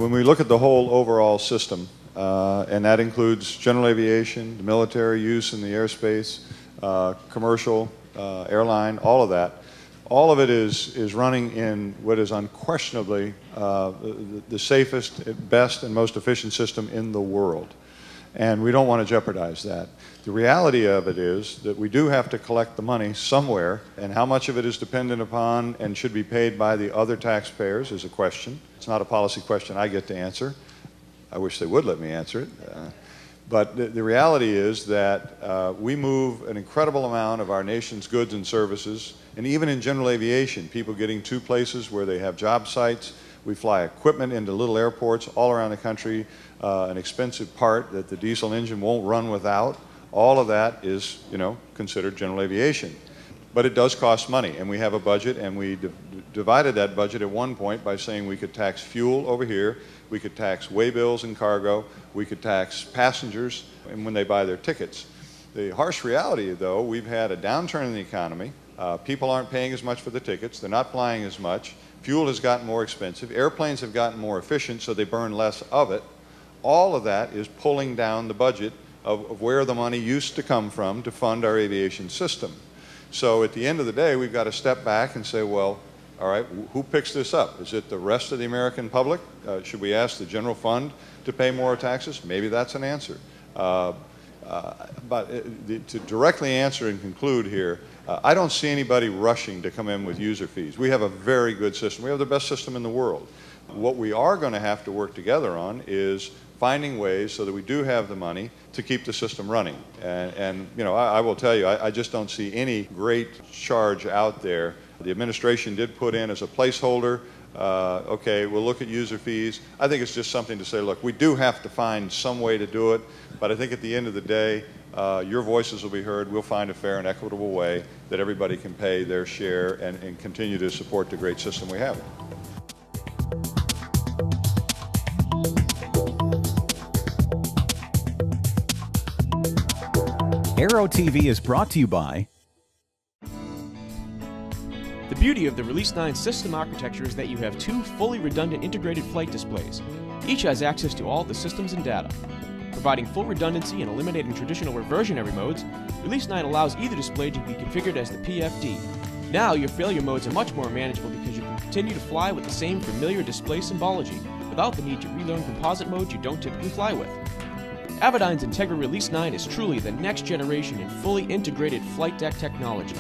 when we look at the whole overall system, and that includes general aviation, the military use in the airspace, commercial, airline, all of it is running in what is unquestionably the safest, best, and most efficient system in the world. And we don't want to jeopardize that. The reality of it is that we do have to collect the money somewhere, and how much of it is dependent upon and should be paid by the other taxpayers is a question. It's not a policy question I get to answer. I wish they would let me answer it. But the reality is that we move an incredible amount of our nation's goods and services, and even in general aviation, people getting to places where they have job sites. We fly equipment into little airports all around the country, an expensive part that the diesel engine won't run without. All of that is, considered general aviation. But it does cost money, and we have a budget, and we divided that budget at one point by saying we could tax fuel over here, we could tax waybills and cargo, we could tax passengers and when they buy their tickets. The harsh reality, though, we've had a downturn in the economy. People aren't paying as much for the tickets, they're not flying as much, fuel has gotten more expensive, airplanes have gotten more efficient, so they burn less of it. All of that is pulling down the budget of where the money used to come from to fund our aviation system. So at the end of the day, we've got to step back and say, well, all right, who picks this up? Is it the rest of the American public? Should we ask the general fund to pay more taxes? Maybe that's an answer. But to directly answer and conclude here, I don't see anybody rushing to come in with user fees. We have a very good system. We have the best system in the world. What we are going to have to work together on is finding ways so that we do have the money to keep the system running. And I will tell you, I just don't see any great charge out there. The administration did put in as a placeholder, okay, we'll look at user fees. I think it's just something to say, look, we do have to find some way to do it, but I think at the end of the day, your voices will be heard. We'll find a fair and equitable way that everybody can pay their share and continue to support the great system we have. Aero-TV is brought to you by... The beauty of the Release 9 system architecture is that you have two fully redundant integrated flight displays. Each has access to all the systems and data. Providing full redundancy and eliminating traditional reversionary modes, Release 9 allows either display to be configured as the PFD. Now your failure modes are much more manageable because you can continue to fly with the same familiar display symbology without the need to relearn composite modes you don't typically fly with. Avidyne's Integra Release 9 is truly the next generation in fully integrated flight deck technology.